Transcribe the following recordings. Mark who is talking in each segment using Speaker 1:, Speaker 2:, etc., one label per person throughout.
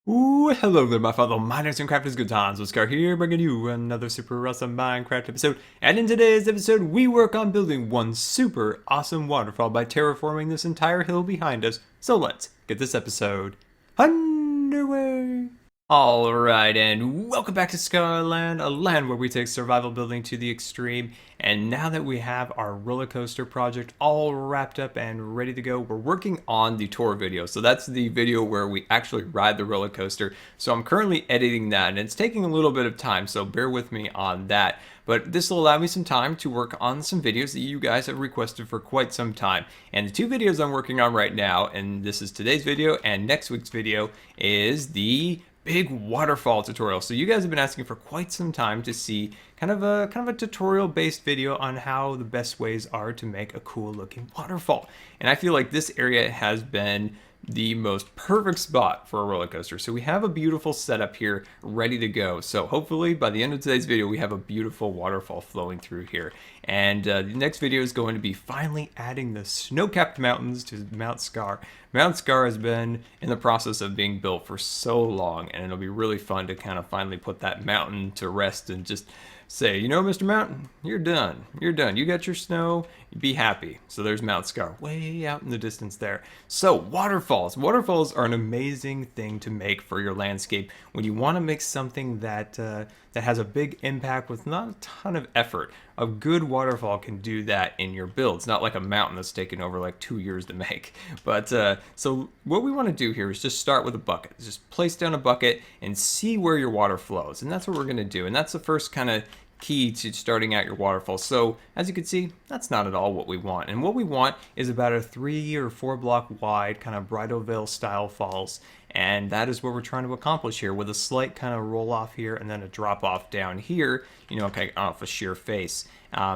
Speaker 1: Ooh, hello there, my fellow miners and crafters. GoodTimesWithScar here, bringing you another super awesome Minecraft episode. And in today's episode, we work on building one super awesome waterfall by terraforming this entire hill behind us. So let's get this episode underway. Alright, and welcome back to Scarland, a land where we take survival building to the extreme. And now that we have our roller coaster project all wrapped up and ready to go, we're working on the tour video. So that's the video where we actually ride the roller coaster. So I'm currently editing that, and it's taking a little bit of time, so bear with me on that. But this will allow me some time to work on some videos that you guys have requested for quite some time. And the two videos I'm working on right now, and this is today's video and next week's video, is the big waterfall tutorial. So you guys have been asking for quite some time to see kind of a tutorial based video on how the best ways are to make a cool looking waterfall. And I feel like this area has been the most perfect spot for a roller coaster. So we have a beautiful setup here ready to go. So hopefully by the end of today's video, we have a beautiful waterfall flowing through here. And the next video is going to be finally adding the snow-capped mountains to Mount Scar. Mount Scar has been in the process of being built for so long, and it'll be really fun to kind of finally put that mountain to rest and just say, you know, Mr. Mountain, you're done. You're done. You got your snow. Be happy. So there's Mount Scar way out in the distance there. So waterfalls. Waterfalls are an amazing thing to make for your landscape when you want to make something that that has a big impact with not a ton of effort. A good waterfall can do that in your build. It's not like a mountain that's taken over like 2 years to make. But so what we want to do here is just start with a bucket. Just place down a bucket and see where your water flows. And that's what we're going to do. And that's the first kind of key to starting out your waterfall. So as you can see, that's not at all what we want. And what we want is about a 3 or 4 block wide kind of Bridalveil style falls. And that is what we're trying to accomplish here, with a slight kind of roll off here and then a drop off down here, you know, okay, off a sheer face.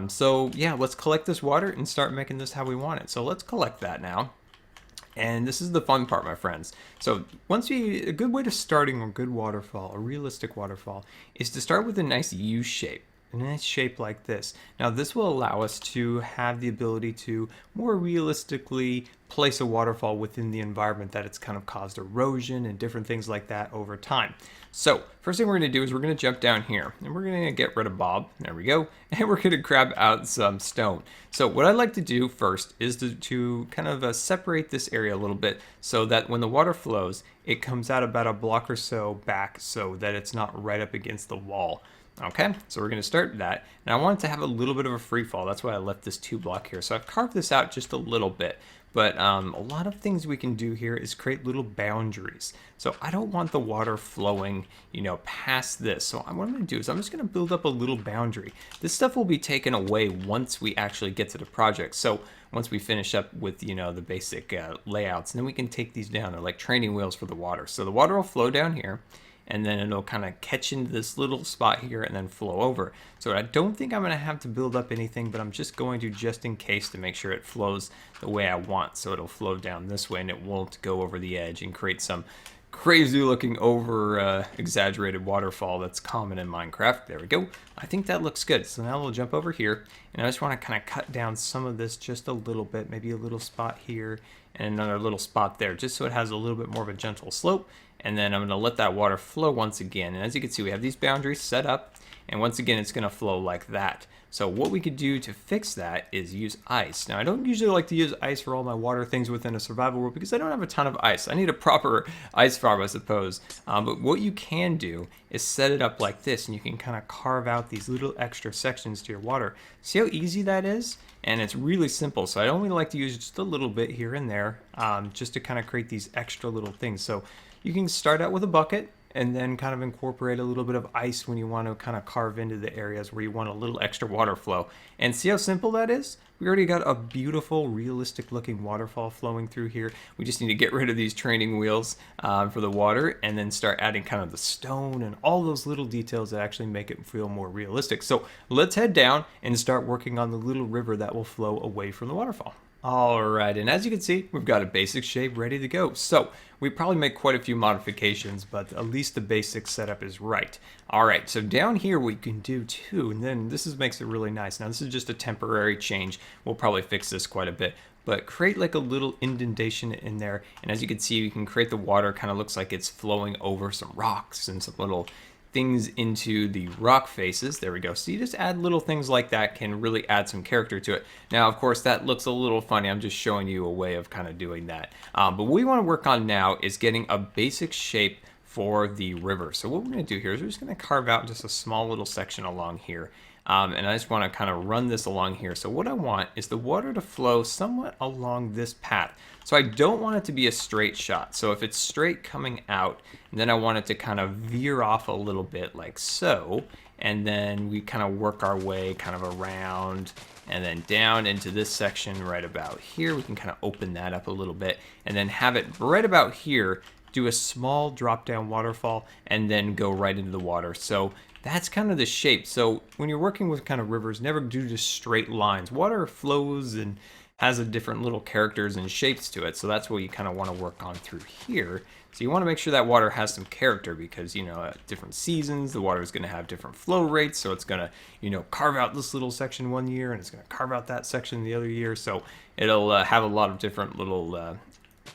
Speaker 1: So yeah, let's collect this water and start making this how we want it. So let's collect that now. And this is the fun part, my friends. So a good way to starting a good waterfall, a realistic waterfall, is to start with a nice U shape. A nice shape like this. Now this will allow us to have the ability to more realistically place a waterfall within the environment that it's kind of caused erosion and different things like that over time. So first thing we're going to do is we're going to jump down here and we're going to get rid of Bob. There we go. And we're going to grab out some stone. So what I like to do first is to kind of separate this area a little bit so that when the water flows, it comes out about a block or so back so that it's not right up against the wall. Okay, so we're going to start that. And I want it to have a little bit of a free fall. That's why I left this 2 block here. So I've carved this out just a little bit. But a lot of things we can do here is create little boundaries. So I don't want the water flowing, you know, past this. So what I'm going to do is I'm just going to build up a little boundary. This stuff will be taken away once we actually get to the project. So once we finish up with, you know, the basic layouts, and then we can take these down. They're like training wheels for the water. So the water will flow down here, and then it'll kind of catch into this little spot here and then flow over. So I don't think I'm going to have to build up anything, but I'm just going to, just in case, to make sure it flows the way I want. So it'll flow down this way and it won't go over the edge and create some crazy looking over exaggerated waterfall that's common in Minecraft. There we go. I think that looks good. So now we'll jump over here, and I just want to kind of cut down some of this just a little bit, maybe a little spot here and another little spot there, just so it has a little bit more of a gentle slope. And then I'm going to let that water flow once again. And as you can see, we have these boundaries set up, and once again, it's going to flow like that. So what we could do to fix that is use ice. Now, I don't usually like to use ice for all my water things within a survival world because I don't have a ton of ice. I need a proper ice farm, I suppose. But what you can do is set it up like this, and you can kind of carve out these little extra sections to your water. See how easy that is? And it's really simple. So I only like to use just a little bit here and there, just to kind of create these extra little things. So you can start out with a bucket and then kind of incorporate a little bit of ice when you want to kind of carve into the areas where you want a little extra water flow. And see how simple that is? We already got a beautiful, realistic looking waterfall flowing through here. We just need to get rid of these training wheels for the water, and then start adding kind of the stone and all those little details that actually make it feel more realistic. So let's head down and start working on the little river that will flow away from the waterfall. Alright, and as you can see, we've got a basic shape ready to go. So we probably make quite a few modifications, but at least the basic setup is right. Alright, so down here we can do too, and then makes it really nice. Now this is just a temporary change. We'll probably fix this quite a bit. but create like a little indentation in there. And as you can see, you can create the water kind of looks like it's flowing over some rocks and some little things into the rock faces. There we go. So you just add little things like that, can really add some character to it. Now, of course, that looks a little funny. I'm just showing you a way of kind of doing that. But what we want to work on now is getting a basic shape for the river. So what we're going to do here is we're just going to carve out just a small little section along here. And I just want to kind of run this along here. So what I want is the water to flow somewhat along this path. So I don't want it to be a straight shot. So if it's straight coming out, and then I want it to kind of veer off a little bit like so. And then we kind of work our way kind of around and then down into this section right about here. We can kind of open that up a little bit and then have it right about here, do a small drop down waterfall and then go right into the water. So that's kind of the shape. So when you're working with kind of rivers, never do just straight lines. Water flows and has a different little characters and shapes to it. So that's what you kind of want to work on through here. So you want to make sure that water has some character because, you know, at different seasons, the water is going to have different flow rates. So it's going to, you know, carve out this little section one year and it's going to carve out that section the other year. So it'll have a lot of different little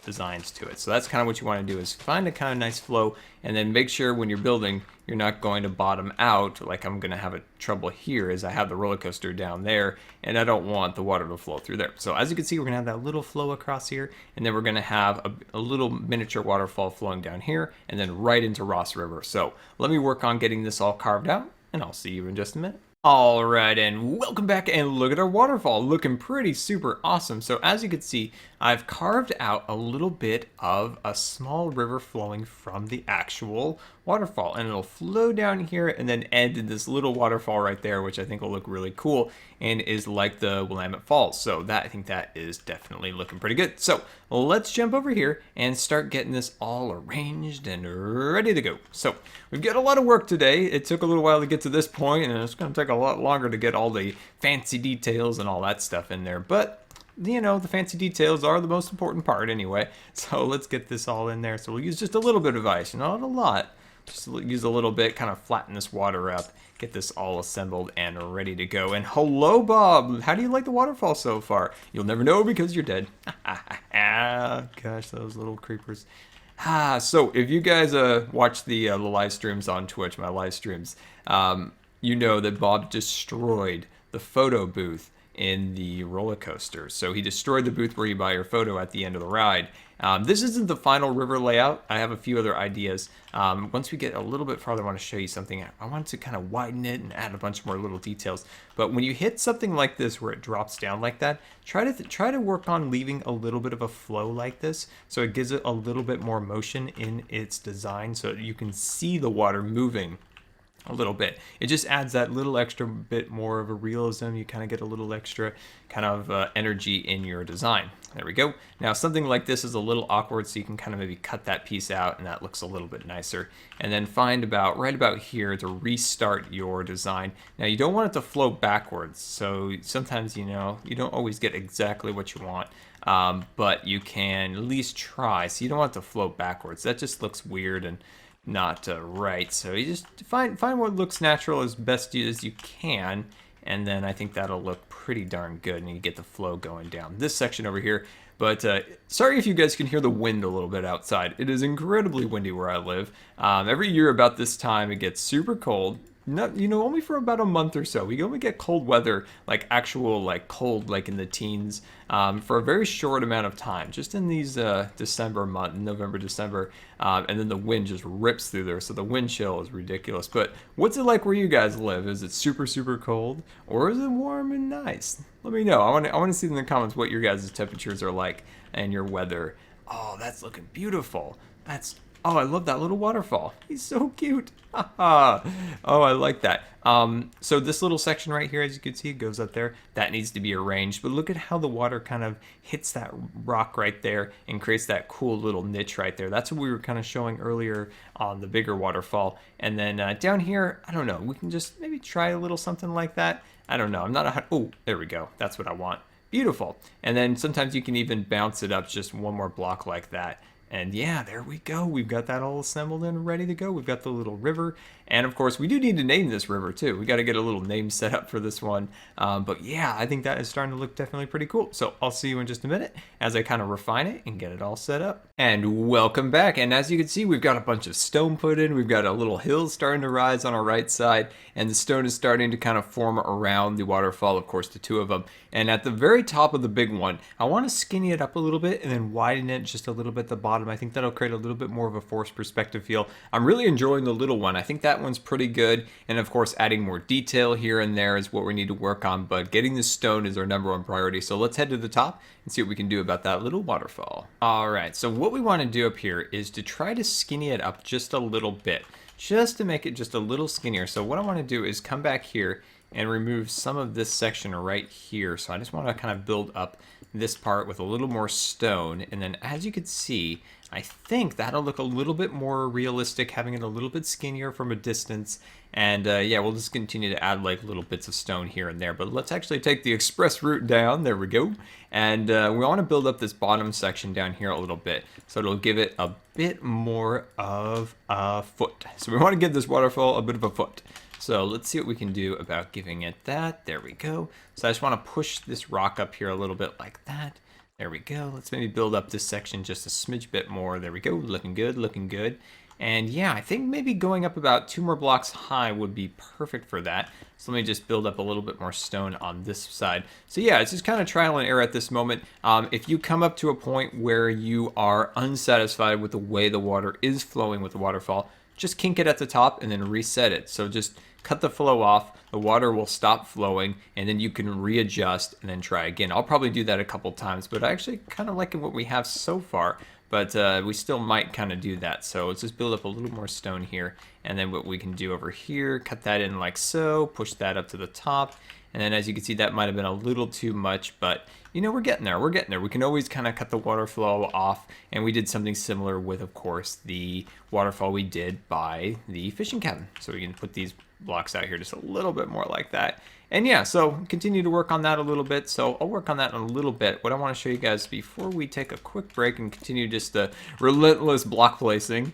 Speaker 1: designs to it. So that's kind of what you want to do, is find a kind of nice flow and then make sure when you're building you're not going to bottom out like I'm going to have a trouble here, as I have the roller coaster down there and I don't want the water to flow through there. So as you can see, we're going to have that little flow across here and then we're going to have a little miniature waterfall flowing down here and then right into Ross River. So let me work on getting this all carved out and I'll see you in just a minute. Alright, and welcome back, and look at our waterfall, looking pretty super awesome. So as you can see, I've carved out a little bit of a small river flowing from the actual waterfall, and it'll flow down here and then end in this little waterfall right there, which I think will look really cool and is like the Willamette Falls. So that, I think that is definitely looking pretty good. So let's jump over here and start getting this all arranged and ready to go. So we've got a lot of work today. It took a little while to get to this point, and it's going to take a lot longer to get all the fancy details and all that stuff in there, but you know, the fancy details are the most important part anyway. So let's get this all in there. So we'll use just a little bit of ice, not a lot, just use a little bit, kind of flatten this water up, get this all assembled and ready to go. And hello, Bob, how do you like the waterfall so far? You'll never know because you're dead. Gosh, those little creepers. So if you guys watch the live streams on Twitch, my live streams, you know that Bob destroyed the photo booth in the roller coaster. So he destroyed the booth where you buy your photo at the end of the ride. This isn't the final river layout. I have a few other ideas. Once we get a little bit farther, I want to show you something. I want to kind of widen it and add a bunch more little details. But when you hit something like this where it drops down like that, try to work on leaving a little bit of a flow like this, so it gives it a little bit more motion in its design, so you can see the water moving a little bit. It just adds that little extra bit more of a realism. You kind of get a little extra kind of energy in your design. There we go. Now something like this is a little awkward, so you can kind of maybe cut that piece out and that looks a little bit nicer. And then find about right about here to restart your design. Now you don't want it to flow backwards, so sometimes, you know, you don't always get exactly what you want. But you can at least try. So you don't want it to flow backwards. That just looks weird and not right. So you just find what looks natural as best as you can, and then I think that'll look pretty darn good, and you get the flow going down this section over here. But sorry if you guys can hear the wind a little bit outside. It is incredibly windy where I live. Every year about this time it gets super cold. Not, you know, only for about a month or so. We only get cold weather, like actual like cold, like in the teens, for a very short amount of time, just in these December month, November, December, and then the wind just rips through there. So the wind chill is ridiculous. But what's it like where you guys live? Is it super, super cold, or is it warm and nice? Let me know. I want to see in the comments what your guys' temperatures are like and your weather. Oh, that's looking beautiful. Oh, I love that little waterfall. He's so cute. Oh, I like that. So this little section right here, as you can see, it goes up there. That needs to be arranged. But look at how the water kind of hits that rock right there and creates that cool little niche right there. That's what we were kind of showing earlier on the bigger waterfall. And then down here, I don't know, we can just maybe try a little something like that. I don't know. I'm not oh, there we go. That's what I want. Beautiful. And then sometimes you can even bounce it up just one more block like that. And yeah, there we go. We've got that all assembled and ready to go. We've got the little river. And of course, we do need to name this river too. We got to get a little name set up for this one. But yeah, I think that is starting to look definitely pretty cool. So I'll see you in just a minute as I kind of refine it and get it all set up. And welcome back. And as you can see, we've got a bunch of stone put in. We've got a little hill starting to rise on our right side. And the stone is starting to kind of form around the waterfall, of course, the two of them. And at the very top of the big one, I want to skinny it up a little bit and then widen it just a little bit at the bottom. I think that'll create a little bit more of a forced perspective feel. I'm really enjoying the little one. I think that one's pretty good. And of course, adding more detail here and there is what we need to work on. But getting the stone is our #1 priority. So let's head to the top and see what we can do about that little waterfall. All right, so what we want to do up here is to try to skinny it up just a little bit, just to make it just a little skinnier. So what I want to do is come back here and remove some of this section right here. So I just want to kind of build up this part with a little more stone. And then as you can see, I think that'll look a little bit more realistic, having it a little bit skinnier from a distance. And yeah, we'll just continue to add like little bits of stone here and there. But let's actually take the express route down. There we go. And we want to build up this bottom section down here a little bit. So it'll give it a bit more of a foot. So we want to give this waterfall a bit of a foot. So let's see what we can do about giving it that. There we go. So I just want to push this rock up here a little bit like that. There we go. Let's maybe build up this section just a smidge bit more. There we go. Looking good, looking good. And yeah, I think maybe going up about 2 more blocks high would be perfect for that. So let me just build up a little bit more stone on this side. So yeah, it's just kind of trial and error at this moment. If you come up to a point where you are unsatisfied with the way the water is flowing with the waterfall, just kink it at the top and then reset it. So just cut the flow off, the water will stop flowing, and then you can readjust and then try again. I'll probably do that a couple times, but I actually kind of like what we have so far. But we still might kind of do that. So let's just build up a little more stone here. And then what we can do over here, cut that in like so, push that up to the top. And then as you can see, that might have been a little too much, but you know, we're getting there. We're getting there. We can always kind of cut the water flow off. And we did something similar with, of course, the waterfall we did by the fishing cabin. So we can put these blocks out here just a little bit more like that. And yeah, so continue to work on that a little bit. So I'll work on that in a little bit. What I want to show you guys before we take a quick break and continue just the relentless block placing,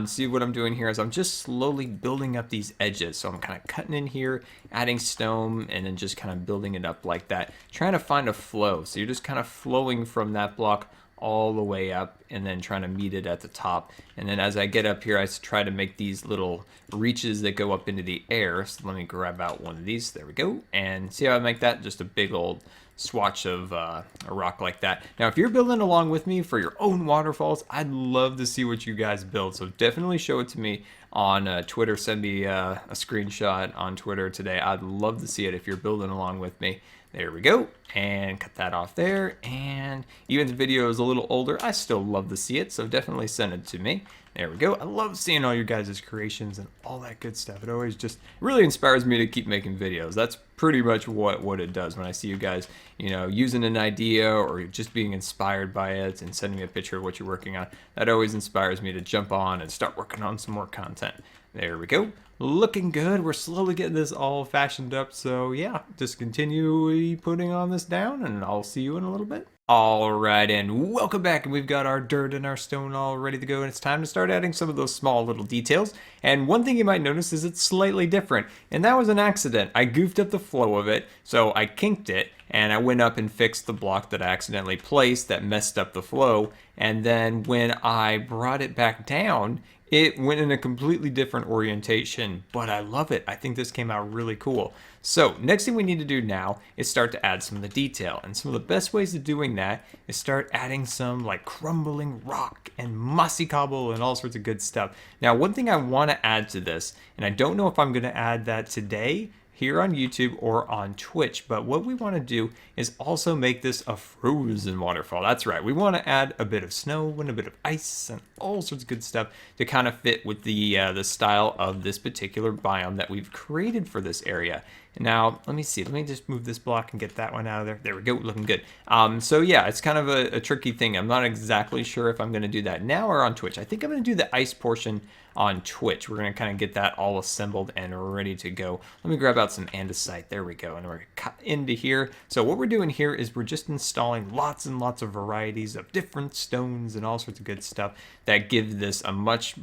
Speaker 1: see what I'm doing here is I'm just slowly building up these edges. So I'm kind of cutting in here, adding stone, and then just kind of building it up like that, trying to find a flow. So you're just kind of flowing from that block all the way up and then trying to meet it at the top. And then as I get up here, I try to make these little reaches that go up into the air. So let me grab out one of these. There we go. And see how I make that? Just a big old swatch of a rock like that. Now, if you're building along with me for your own waterfalls, I'd love to see what you guys build. So definitely show it to me on Twitter. Send me a screenshot on Twitter today. I'd love to see it if you're building along with me. There we go, and cut that off there. And even if the video is a little older, I still love to see it, so definitely send it to me. There we go. I love seeing all your guys' creations and all that good stuff. It always just really inspires me to keep making videos. That's pretty much what it does when I see you guys, you know, using an idea or just being inspired by it and sending me a picture of what you're working on. That always inspires me to jump on and start working on some more content. There we go. Looking good. We're slowly getting this all fashioned up. So yeah, just continue putting on this down and I'll see you in a little bit. All right, and welcome back. And we've got our dirt and our stone all ready to go. And it's time to start adding some of those small little details. And one thing you might notice is it's slightly different. And that was an accident. I goofed up the flow of it. So I kinked it and I went up and fixed the block that I accidentally placed that messed up the flow. And then when I brought it back down, it went in a completely different orientation, but I love it. I think this came out really cool. So next thing we need to do now is start to add some of the detail. And some of the best ways of doing that is start adding some like crumbling rock and mossy cobble and all sorts of good stuff. Now, one thing I want to add to this, and I don't know if I'm going to add that today here on YouTube or on Twitch, but what we want to do is also make this a frozen waterfall. That's right, we want to add a bit of snow and a bit of ice and all sorts of good stuff to kind of fit with the style of this particular biome that we've created for this area. Now, let me see. Let me just move this block and get that one out of there. There we go, looking good. So yeah, it's kind of a tricky thing. I'm not exactly sure if I'm going to do that now or on Twitch. I think I'm going to do the ice portion on Twitch. We're going to kind of get that all assembled and ready to go. Let me grab out some andesite. There we go. And we're going to cut into here. So what we're doing here is we're just installing lots and lots of varieties of different stones and all sorts of good stuff that give this a much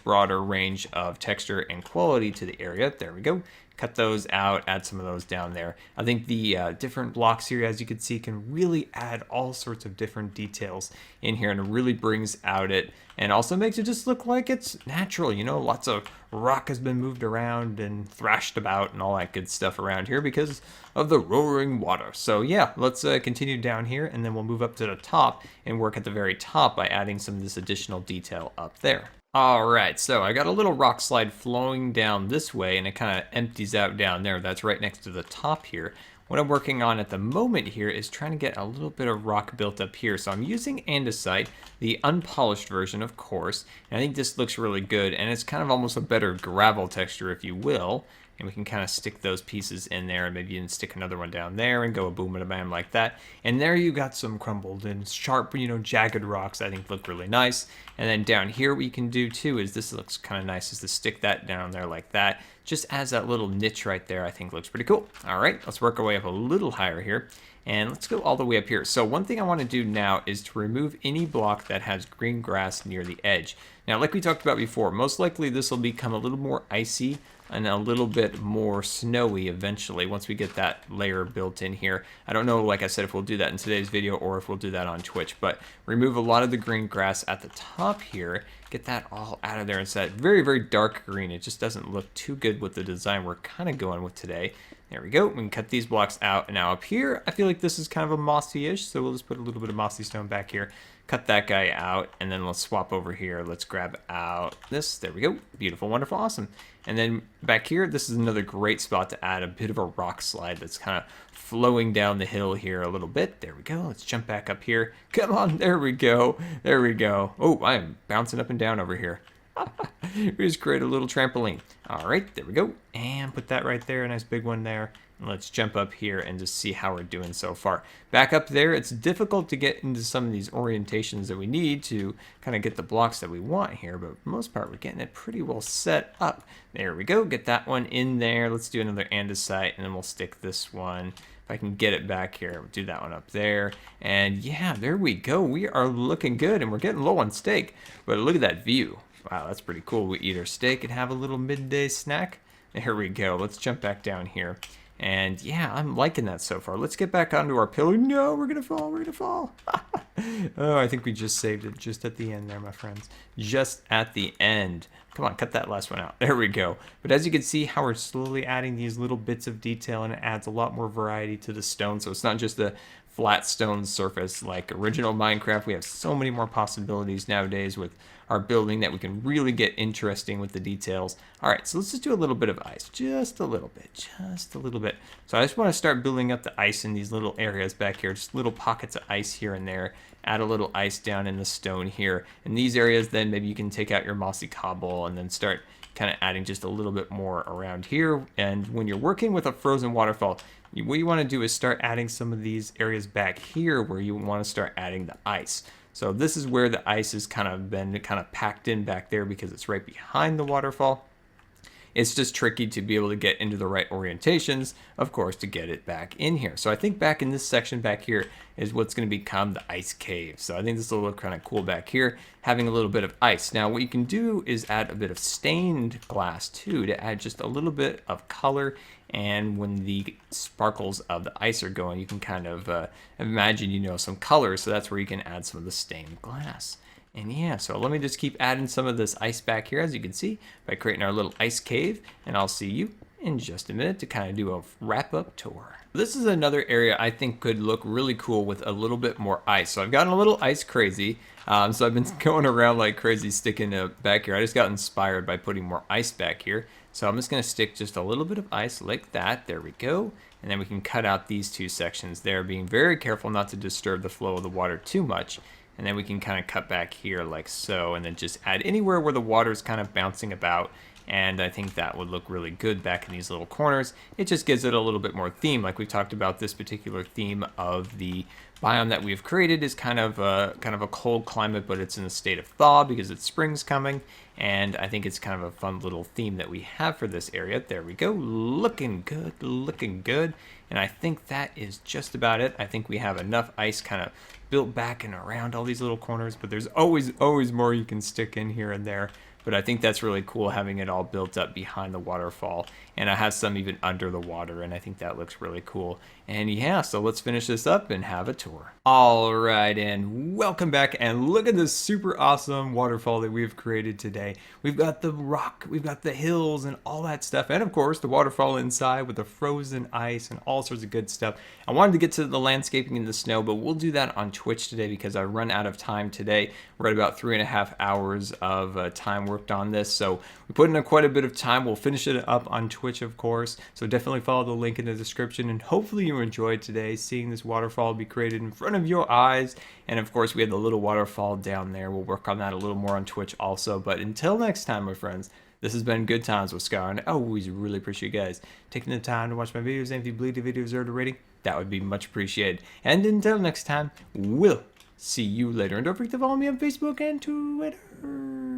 Speaker 1: broader range of texture and quality to the area. There we go. Cut those out, add some of those down there. I think the different blocks here, as you can see, can really add all sorts of different details in here, and it really brings out it, and also makes it just look like it's natural. You know, lots of rock has been moved around and thrashed about and all that good stuff around here because of the roaring water. So yeah, let's continue down here, and then we'll move up to the top and work at the very top by adding some of this additional detail up there. Alright, so I got a little rock slide flowing down this way, and it kind of empties out down there. That's right next to the top here. What I'm working on at the moment here is trying to get a little bit of rock built up here. So I'm using andesite, the unpolished version, of course. And I think this looks really good, and it's kind of almost a better gravel texture, if you will. And we can kind of stick those pieces in there, and maybe even stick another one down there and go a boom and a bam like that. And there you got some crumbled and sharp, you know, jagged rocks I think look really nice. And then down here what you can do too is, this looks kind of nice, is to stick that down there like that. Just as that little niche right there, I think looks pretty cool. All right, let's work our way up a little higher here. And let's go all the way up here. So one thing I want to do now is to remove any block that has green grass near the edge. Now, like we talked about before, most likely this will become a little more icy and a little bit more snowy eventually once we get that layer built in here. I don't know, like I said, if we'll do that in today's video or if we'll do that on Twitch, but remove a lot of the green grass at the top here, get that all out of there. It's that very, very dark green. It just doesn't look too good with the design we're kind of going with today. There we go. We can cut these blocks out. And now up here, I feel like this is kind of a mossy-ish, so we'll just put a little bit of mossy stone back here. Cut that guy out, and then let's swap over here. Let's grab out this. There we go. Beautiful, wonderful, awesome. And then back here, this is another great spot to add a bit of a rock slide that's kind of flowing down the hill here a little bit. There we go. Let's jump back up here. Come on, there we go. There we go. Oh, I am bouncing up and down over here. We just create a little trampoline. All right, there we go. And put that right there, a nice big one there. And let's jump up here and just see how we're doing so far. Back up there, it's difficult to get into some of these orientations that we need to kind of get the blocks that we want here, but for the most part, we're getting it pretty well set up. There we go, get that one in there. Let's do another andesite, and then we'll stick this one. If I can get it back here, we'll do that one up there. And yeah, there we go. We are looking good, and we're getting low on steak, but look at that view. Wow, that's pretty cool. We eat our steak and have a little midday snack. There we go. Let's jump back down here. And yeah, I'm liking that so far. Let's get back onto our pillar. No, we're going to fall. We're going to fall. Oh, I think we just saved it just at the end there, my friends. Just at the end. Come on, cut that last one out. There we go. But as you can see how we're slowly adding these little bits of detail, and it adds a lot more variety to the stone. So it's not just the flat stone surface like original Minecraft. We have so many more possibilities nowadays with our building that we can really get interesting with the details. All right, so let's just do a little bit of ice, just a little bit, just a little bit. So I just want to start building up the ice in these little areas back here, just little pockets of ice here and there. Add a little ice down in the stone here. In these areas, then maybe you can take out your mossy cobble and then start kind of adding just a little bit more around here. And when you're working with a frozen waterfall, what you want to do is start adding some of these areas back here where you want to start adding the ice. So this is where the ice has kind of been packed in back there because it's right behind the waterfall. It's just tricky to be able to get into the right orientations, of course, to get it back in here. So I think back in this section back here is what's going to become the ice cave. So I think this will look kind of cool back here, having a little bit of ice. Now what you can do is add a bit of stained glass too, to add just a little bit of color. And when the sparkles of the ice are going, you can kind of imagine, you know, some color. So that's where you can add some of the stained glass. And yeah, so let me just keep adding some of this ice back here, as you can see, by creating our little ice cave. And I'll see you in just a minute to kind of do a wrap-up tour. This is another area I think could look really cool with a little bit more ice. So I've gotten a little ice crazy. So I've been going around like crazy sticking it back here. I just got inspired by putting more ice back here. So I'm just going to stick just a little bit of ice like that. There we go. And then we can cut out these two sections there, being very careful not to disturb the flow of the water too much. And then we can kind of cut back here like so, and then just add anywhere where the water is kind of bouncing about. and I think that would look really good back in these little corners. It just gives it a little bit more theme. Like we talked about, this particular theme of the biome that we've created is kind of a cold climate, but it's in a state of thaw because it's spring's coming, and I think it's kind of a fun little theme that we have for this area. There we go, looking good, looking good. And I think that is just about it. I think we have enough ice kind of built back and around all these little corners, but there's always more you can stick in here and there. But I think that's really cool, having it all built up behind the waterfall. And I have some even under the water, and I think that looks really cool. And yeah, so let's finish this up and have a tour. All right, and welcome back, and look at this super awesome waterfall that we've created today. We've got the rock, we've got the hills and all that stuff, and of course the waterfall inside with the frozen ice and all sorts of good stuff. I wanted to get to the landscaping in the snow, but we'll do that on Twitch today because I run out of time today. We're at about 3.5 hours of time worked on this, so we put in quite a bit of time. We'll finish it up on Twitch, of course, so definitely follow the link in the description, and hopefully you enjoyed today seeing this waterfall be created in front of your eyes. And of course we had the little waterfall down there. We'll work on that a little more on Twitch also, but until next time, my friends, this has been Good Times with Scar, and I always really appreciate you guys taking the time to watch my videos, and if you believe the video deserved a rating, that would be much appreciated. And until next time, we'll see you later, and don't forget to follow me on Facebook and Twitter.